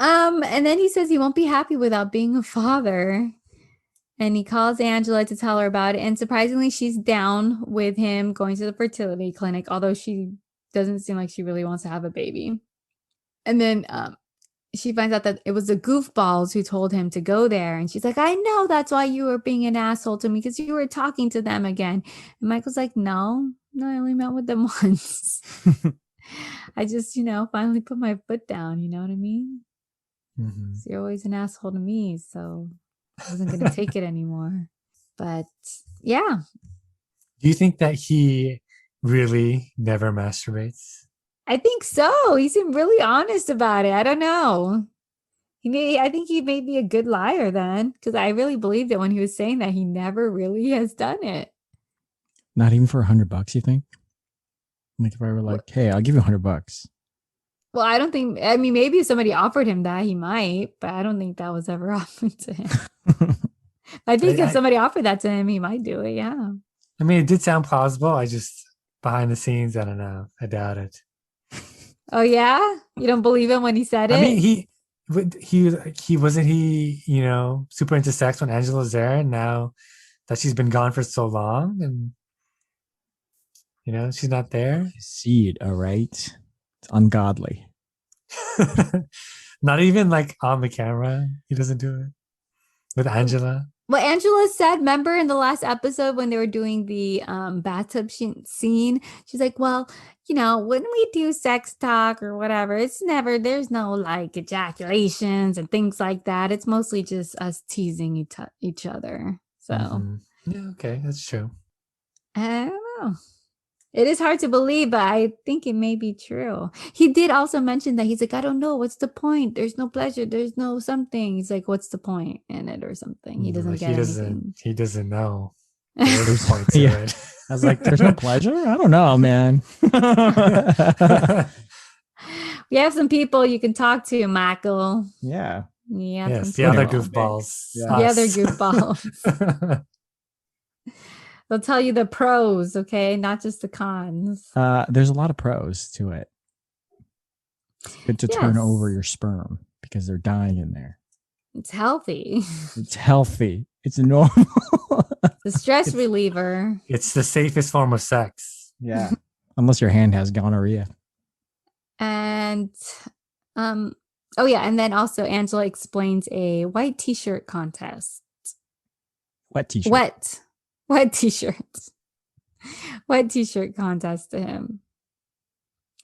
And then he says he won't be happy without being a father. And he calls Angela to tell her about it. And surprisingly, she's down with him going to the fertility clinic, although she doesn't seem like she really wants to have a baby. And then she finds out that it was the goofballs who told him to go there. And she's like, I know that's why you were being an asshole to me, because you were talking to them again. And Michael's like, no, I only met with them once. I just, finally put my foot down. You know what I mean? Mm-hmm. So you're always an asshole to me. So I wasn't going to take it anymore. But yeah. Do you think that he really never masturbates? I think so. He seemed really honest about it. I don't know. I think he may be a good liar then, because I really believed it when he was saying that he never really has done it. Not even for $100, you think? Like if I were like, hey, I'll give you $100. Well, I don't think, I mean, maybe if somebody offered him that, he might, but I don't think that was ever offered to him. I think if somebody offered that to him, he might do it. Yeah. I mean, it did sound plausible. I just, behind the scenes, I don't know. I doubt it. Oh, yeah? You don't believe him when he said it? I mean, he wasn't he, super into sex when Angela was there, and now that she's been gone for so long and, she's not there. You see it, all right? It's ungodly. Not even like on the camera. He doesn't do it with Angela. Well, Angela said, remember in the last episode when they were doing the bathtub scene, she's like, well, when we do sex talk or whatever, there's no like ejaculations and things like that. It's mostly just us teasing each other. So, Yeah, okay, that's true. I don't know. It is hard to believe, but I think it may be true. He did also mention that he's like, I don't know. What's the point? There's no pleasure. There's no something. He's like, what's the point in it or something? He doesn't get anything. He doesn't know. There's a point to it. I was like, there's no pleasure? I don't know, man. We have some people you can talk to, Michael. Yeah. Yes, the other goofballs. Yeah. The other goofballs. They'll tell you the pros, okay? Not just the cons. There's a lot of pros to it. It's good to turn over your sperm because they're dying in there. It's healthy. It's healthy. It's normal. The stress reliever. It's the safest form of sex. Yeah. Unless your hand has gonorrhea. And and then also Angela explains a white t-shirt contest. Wet t-shirt. Wet t-shirts. Wet t-shirt contest to him.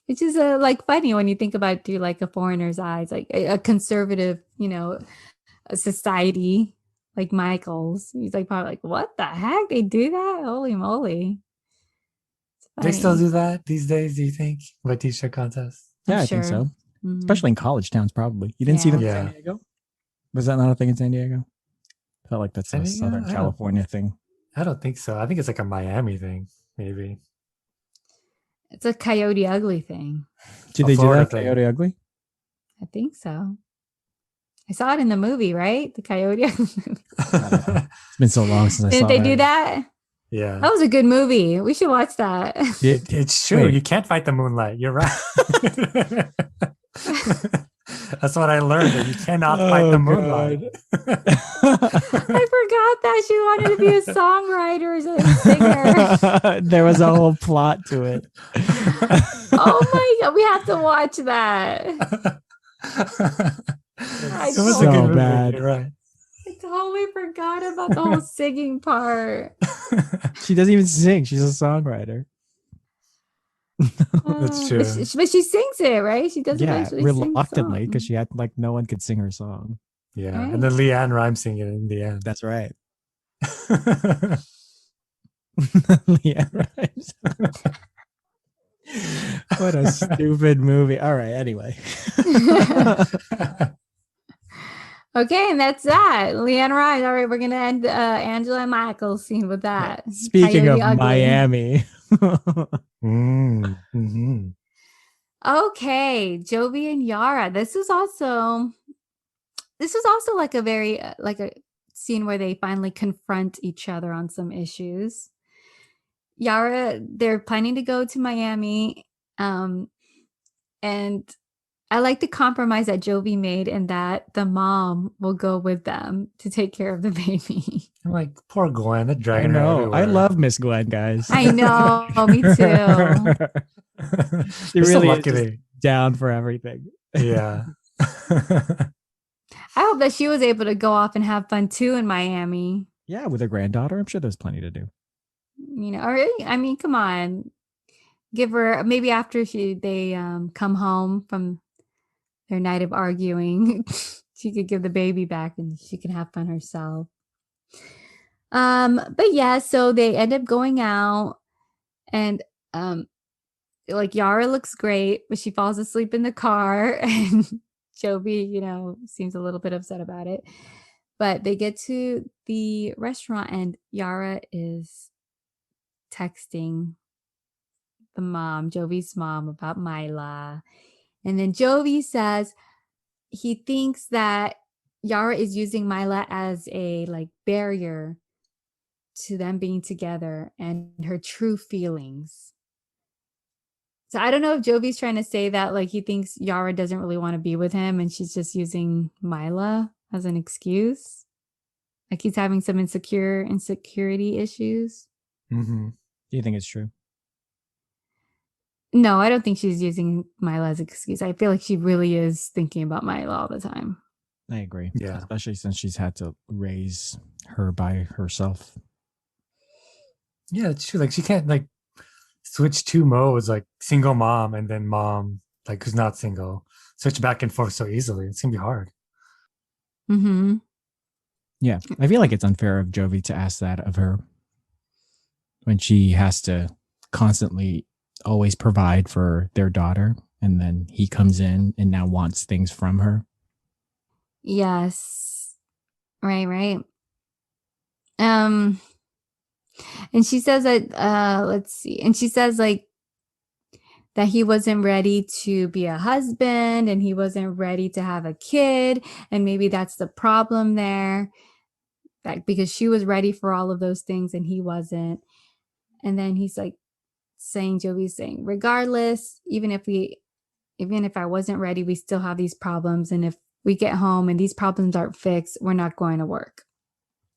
Which is like funny when you think about it through like a foreigner's eyes, like a conservative, a society like Michael's. He's like probably like, what the heck? They do that? Holy moly. They still do that these days, do you think? Wet t-shirt contest? Yeah, I think so. Mm-hmm. Especially in college towns, probably. You didn't see them in San Diego? Was that not a thing in San Diego? I felt like that's a Southern California thing. I don't think so. I think it's like a Miami thing, maybe. It's a Coyote Ugly thing. Did they do that, Coyote Ugly? I think so. I saw it in the movie, right? The Coyote Ugly movie. It's been so long since I saw it. Didn't they do that? Yeah. That was a good movie. We should watch that. It's true. Wait. You can't fight the moonlight. You're right. That's what I learned, that you cannot fight the moonlight. I forgot that she wanted to be a songwriter and a singer. There was a whole plot to it. Oh my God, we have to watch that. It was so a good bad. You're right. I totally forgot about the whole singing part. She doesn't even sing. She's a songwriter. That's true. But she sings it, right? She does eventually reluctantly, because she had no one could sing her song. Yeah, right. And then Leanne Rhymes sing it in the end. That's right. Leanne Rhymes. What a stupid movie. All right, anyway. Okay, and that's that. Leanne Rice. All right, we're gonna end Angela and Michael's scene with that. Speaking Coyote of Ugly. Miami. Mm-hmm. Okay, Jovi and Yara. This was also like a very like a scene where they finally confront each other on some issues. Yara, they're planning to go to Miami, and I like the compromise that Jovi made, and that the mom will go with them to take care of the baby. I'm like, poor Gwen, they're I dragging her know. everywhere. I love Miss Gwen, guys. I know, me too. She They're so really is lucky just they. down for everything. Yeah. I hope that she was able to go off and have fun too in Miami. Yeah, with her granddaughter, I'm sure there's plenty to do. You know, or I mean, come on, give her maybe after they come home from their night of arguing, she could give the baby back and she can have fun herself. But yeah, so they end up going out, and like Yara looks great, but she falls asleep in the car, and Jovi, you know, seems a little bit upset about it. But they get to the restaurant, and Yara is texting the mom, Jovi's mom, about Mila. And then Jovi says he thinks that Yara is using Mila as a like barrier to them being together and her true feelings. So I don't know if Jovi's trying to say that like he thinks Yara doesn't really want to be with him and she's just using Mila as an excuse. Like he's having some insecurity issues. Mm-hmm. Do you think it's true? No, I don't think she's using Mila as an excuse. I feel like she really is thinking about Mila all the time. I agree. Yeah. Especially since she's had to raise her by herself. Yeah, it's true. Like she can't like switch two modes, like single mom and then mom, like who's not single, switch back and forth so easily. It's gonna be hard. Mm-hmm. Yeah. I feel like it's unfair of Jovi to ask that of her when she has to constantly always provide for their daughter, and then he comes in and now wants things from her. Yes. Right. And she says that let's see. And she says like that he wasn't ready to be a husband and he wasn't ready to have a kid, and maybe that's the problem there. That because she was ready for all of those things and he wasn't. And then he's like Jovi's saying, regardless, even if I wasn't ready, we still have these problems, and if we get home and these problems aren't fixed, we're not going to work.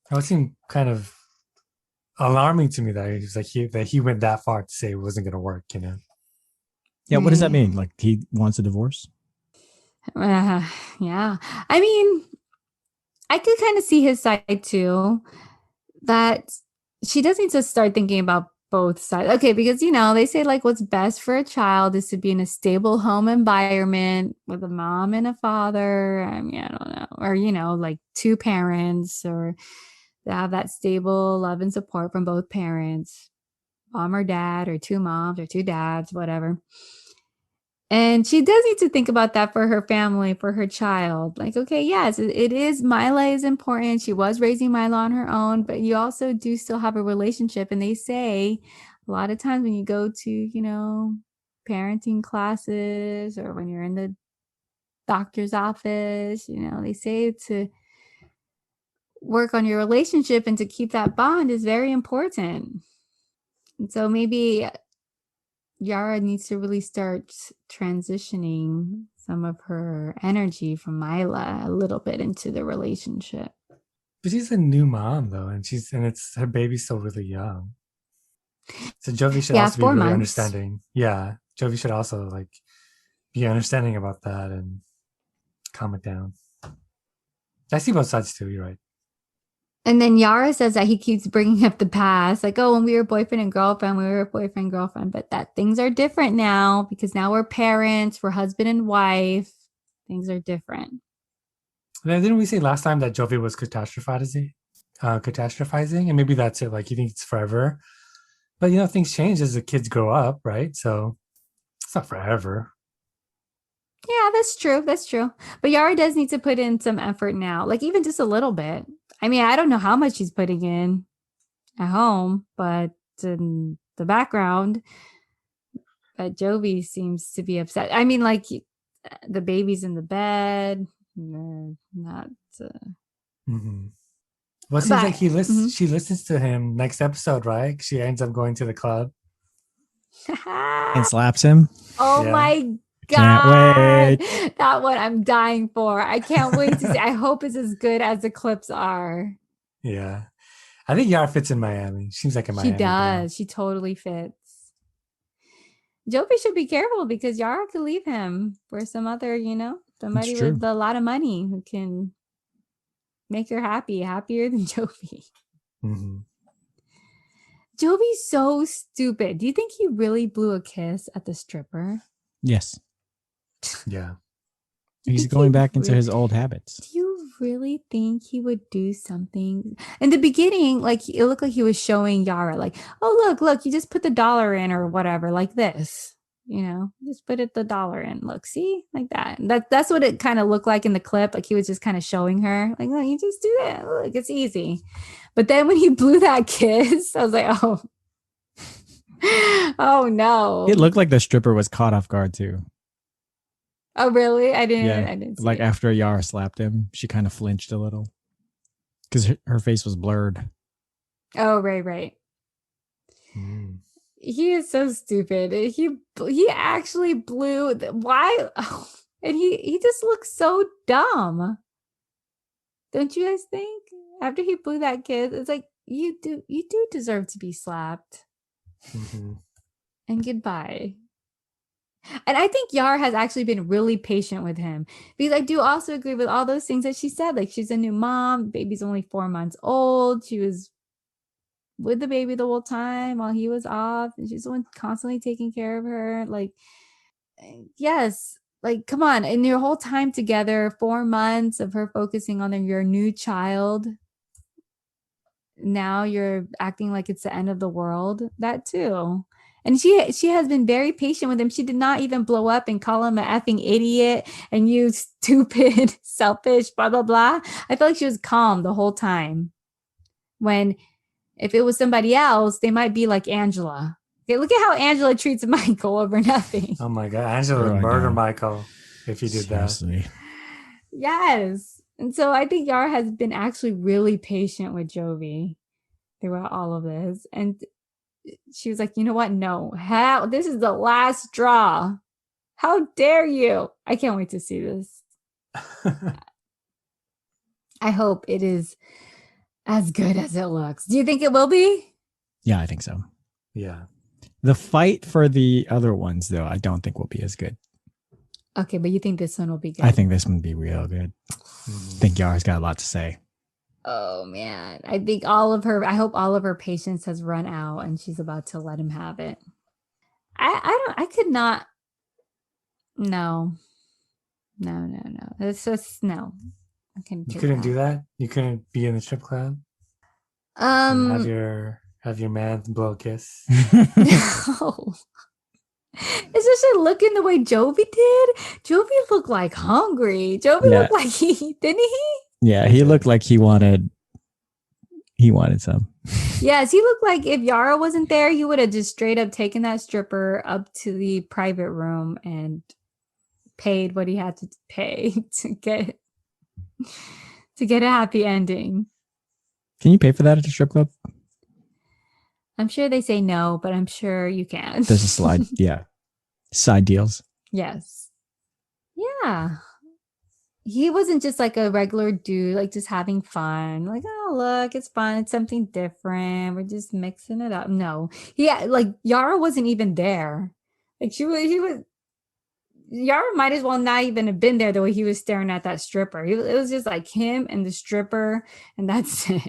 That would seem kind of alarming to me that he was like he went that far to say it wasn't gonna work, you know. Yeah, what does that mean? Like he wants a divorce? Yeah. I mean, I could kind of see his side too, that she does need to start thinking about both sides. Okay, because you know, they say like what's best for a child is to be in a stable home environment with a mom and a father. I mean, I don't know. Or, you know, like two parents, or to have that stable love and support from both parents, mom or dad, or two moms or two dads, whatever. And she does need to think about that for her family, for her child. Like, okay, yes, it is. Mila is important. She was raising Mila on her own, but you also do still have a relationship. And they say a lot of times when you go to, you know, parenting classes or when you're in the doctor's office, you know, they say to work on your relationship and to keep that bond is very important. And so maybe Yara needs to really start transitioning some of her energy from Mila a little bit into the relationship. But she's a new mom though, and it's her baby's still really young. So Jovi should also be 4 really months. understanding. Yeah, Jovi should also like be understanding about that and calm it down. I see both sides too. You're right. And then Yara says that he keeps bringing up the past, like, oh, when we were boyfriend and girlfriend, but that things are different now because now we're parents, we're husband and wife. Things are different. Didn't we say last time that Jovi was catastrophizing, and maybe that's it. Like you think it's forever, but you know things change as the kids grow up, right? So not forever. Yeah, that's true. That's true. But Yara does need to put in some effort now, like even just a little bit. I mean, I don't know how much she's putting in at home, but in the background, but Jovi seems to be upset. I mean, like the baby's in the bed, not. Mm-hmm. Well, it seems like But she listens to him next episode, right? She ends up going to the club. And slaps him. Oh Yeah. my Can't God. wait. That one I'm dying for. I can't wait to see. I hope it's as good as the clips are. Yeah. I think Yara fits in Miami. Seems like a She Miami girl. does. She totally fits. Jovi should be careful because Yara could leave him for some other, somebody true. with a lot of money who can make her happier than Jovi. Mm-hmm. Jovi's so stupid. Do you think he really blew a kiss at the stripper? Yes. Yeah. He's going back into his old habits. Do you really think he would do something? In the beginning, like it looked like he was showing Yara, like, oh, look, you just put the dollar in or whatever, like this. Just put the dollar in. Look, see, like that. That's what it kind of looked like in the clip. Like he was just kind of showing her, like, no, you just do that. Look, it's easy. But then when he blew that kiss, I was like, oh, oh no. It looked like the stripper was caught off guard too. Oh really? I Yeah, didn't see like it. after Yara slapped him, she kind of flinched a little because her face was blurred. Oh right. Mm. He is so stupid. He actually blew. Why? Oh, and he just looks so dumb. Don't you guys think? After he blew that kiss, it's like you do deserve to be slapped. Mm-hmm. And goodbye. And I think Yara has actually been really patient with him because I do also agree with all those things that she said. Like she's a new mom, baby's only 4 months old. She was with the baby the whole time while he was off, and she's the one constantly taking care of her. Like, yes, like come on. And your whole time together, 4 months of her focusing on your new child. Now you're acting like it's the end of the world. That too. And she has been very patient with him. She did not even blow up and call him an effing idiot and you stupid, selfish, blah, blah, blah. I feel like she was calm the whole time. When if it was somebody else, they might be like Angela. Okay, look at how Angela treats Michael over nothing. Oh my God. Angela would murder Michael if he did Seriously. that. Yes. And so I think Yara has been actually really patient with Jovi throughout all of this. And she was like, you know what? No, this is the last straw. How dare you? I can't wait to see this. I hope it is as good as it looks. Do you think it will be? Yeah, I think so. Yeah. The fight for the other ones, though, I don't think will be as good. Okay, but you think this one will be good? I think this one will be real good. I think Yara's got a lot to say. Oh man, I hope all of her patience has run out and she's about to let him have it. I could not. No. It's just no. I couldn't. You couldn't do that? You couldn't be in the strip club? Have your man blow a kiss? No. Especially looking the way Jovi did. Jovi looked like hungry. Jovi looked like didn't he? Yeah, he looked like he wanted some. Yes, he looked like if Yara wasn't there, he would have just straight up taken that stripper up to the private room and paid what he had to pay to get a happy ending. Can you pay for that at a strip club? I'm sure they say no, but I'm sure you can. There's a slide. Yeah. Side deals. Yes. Yeah. He wasn't just like a regular dude, like just having fun. Like, oh, look, it's fun. It's something different. We're just mixing it up. No. Like Yara wasn't even there. Like Yara might as well not even have been there the way he was staring at that stripper. It was just like him and the stripper, and that's it.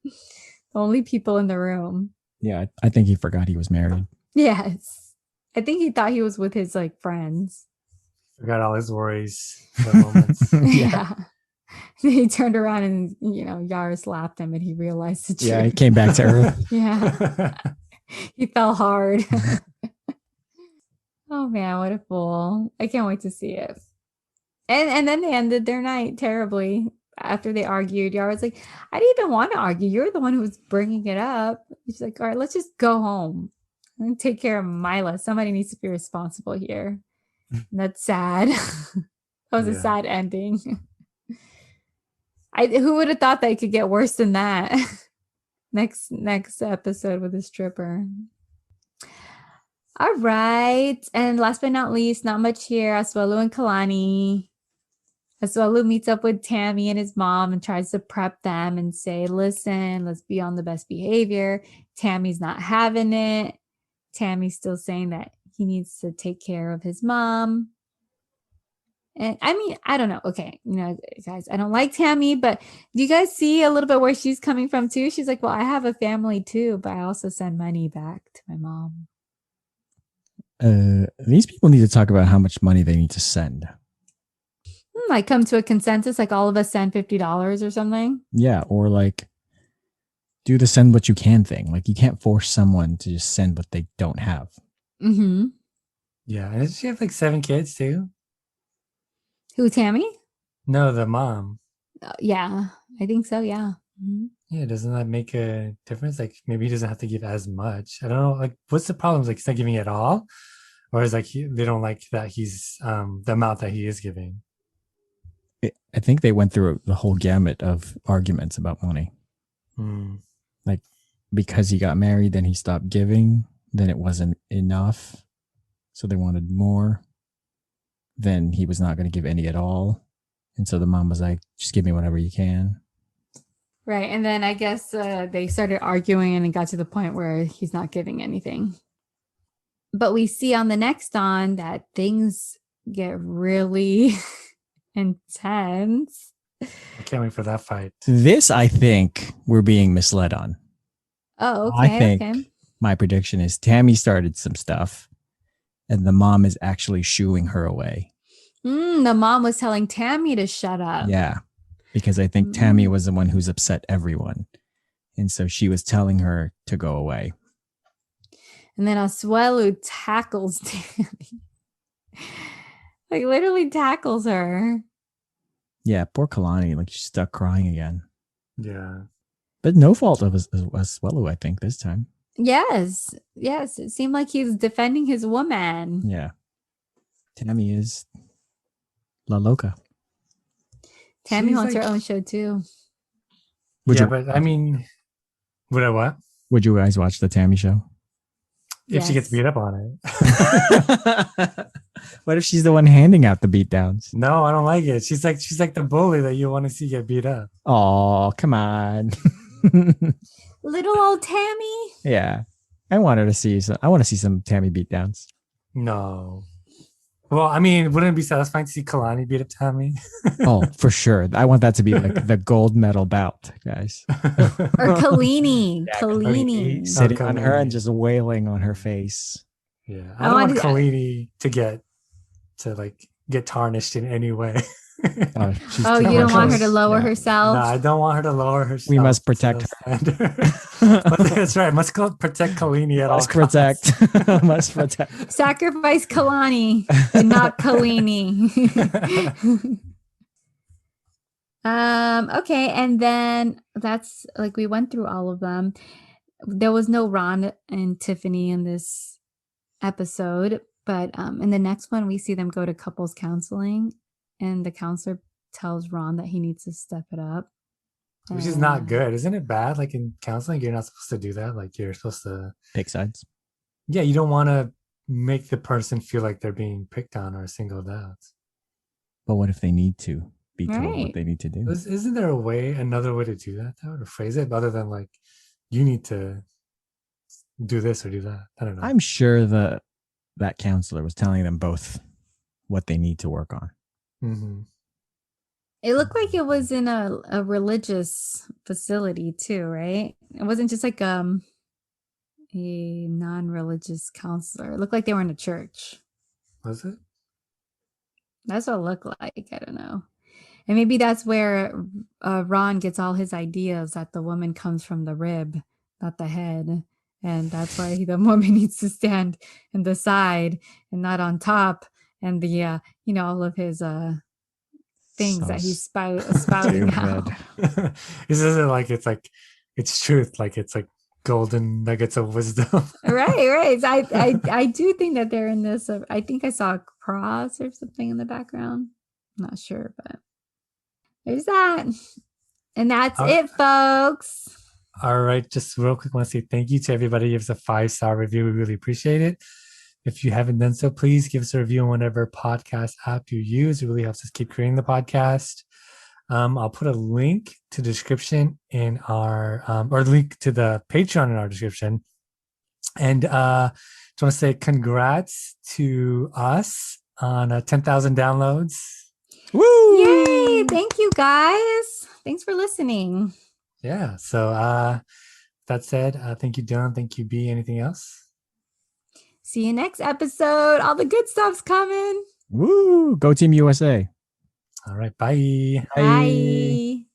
The only people in the room. Yeah, I think he forgot he was married. Yes. I think he thought he was with his like friends. Forgot all his worries for moments. Yeah. He turned around and, Yara slapped him and he realized the truth. Yeah, he came back to earth. Yeah. He fell hard. Oh man, what a fool. I can't wait to see it. And then they ended their night terribly after they argued. Yara was like, I didn't even want to argue. You're the one who was bringing it up. She's like, all right, let's just go home and take care of Mila. Somebody needs to be responsible here. And that's sad. That was a Yeah. sad ending. Who would have thought that it could get worse than that? Next episode with a stripper. All right. And last but not least, not much here. Asuelu and Kalani. Asuelu meets up with Tammy and his mom and tries to prep them and say, listen, let's be on the best behavior. Tammy's not having it. Tammy's still saying that he needs to take care of his mom. And I mean, I don't know. Okay, guys, I don't like Tammy, but do you guys see a little bit where she's coming from too? She's like, well, I have a family too, but I also send money back to my mom. These people need to talk about how much money they need to send. Like come to a consensus, like all of us send $50 or something. Yeah, or like do the send what you can thing. Like you can't force someone to just send what they don't have. Mm-hmm. Yeah, and does she have like 7 kids too? Who, Tammy? No, the mom. Yeah, I think so. Yeah. Mm-hmm. Yeah, doesn't that make a difference? Like maybe he doesn't have to give as much. I don't know. Like, what's the problem? Like he's not giving at all, or is like they don't like that he's the amount that he is giving. I think they went through the whole gamut of arguments about money. Like because he got married, then he stopped giving. Then it wasn't enough, so they wanted more. Then he was not going to give any at all, and so the mom was like, "Just give me whatever you can." Right, and then I guess they started arguing, and it got to the point where he's not giving anything. But we see on the next on that things get really intense. I can't wait for that fight. This, I think, we're being misled on. Oh, okay. I think my prediction is Tammy started some stuff, and the mom is actually shooing her away. The mom was telling Tammy to shut up. Yeah, because I think Tammy was the one who's upset everyone. And so she was telling her to go away. And then Asuelu tackles Tammy. Like literally tackles her. Yeah, poor Kalani. Like she's stuck crying again. Yeah. But no fault of Asuelu, I think, this time. Yes. It seemed like he's defending his woman. Yeah. Tammy is La Loca. Tammy wants her own show too. But I mean, would I what? Would you guys watch the Tammy show? If she gets beat up on it. What if she's the one handing out the beatdowns? No, I don't like it. She's like the bully that you want to see get beat up. Oh, come on. Little old Tammy. Yeah. I want to see some Tammy beatdowns. No. Well, I mean, wouldn't it be satisfying to see Kalani beat up Tammy? Oh, for sure. I want that to be like the gold medal bout, guys. Or Kalini. Yeah, Kalini. Sitting on her and just wailing on her face. Yeah. I don't want Kalini to get tarnished in any way. Oh, you don't want her to lower herself? No, I don't want her to lower herself. We must protect her. But that's right. Must protect Kalini at all costs. Must protect. Sacrifice Kalani and not Kalini. Okay, and then that's like we went through all of them. There was no Ron and Tiffany in this episode, but in the next one we see them go to couples counseling. And the counselor tells Ron that he needs to step it up. Which is not good. Isn't it bad? Like in counseling, you're not supposed to do that. Like you're supposed to pick sides. Yeah, you don't want to make the person feel like they're being picked on or singled out. But what if they need to be told what they need to do? Isn't there another way to do that though, to phrase it, other than like, you need to do this or do that? I don't know. I'm sure that counselor was telling them both what they need to work on. Mm-hmm. It looked like it was in a religious facility too, right? It wasn't just like a non-religious counselor. It looked like they were in a church. Was it? That's what it looked like. I don't know. And maybe that's where Ron gets all his ideas, that the woman comes from the rib, not the head. And that's why the woman needs to stand in the side and not on top. And the all of his things that he's spouting out. This isn't like it's truth, like it's like golden nuggets of wisdom. Right. I do think that they're in this. I think I saw a cross or something in the background. I'm not sure, but there's that. And that's it, folks. All right, just real quick, I want to say thank you to everybody who gives a 5-star review. We really appreciate it. If you haven't done so, please give us a review on whatever podcast app you use. It really helps us keep creating the podcast. I'll put a link to the description in our, or link to the Patreon in our description. And just want to say congrats to us on 10,000 downloads. Woo! Yay! Thank you, guys. Thanks for listening. Yeah. So that said, thank you, Dylan. Thank you, B. Anything else? See you next episode. All the good stuff's coming. Woo! Go Team USA. All right. Bye. Bye.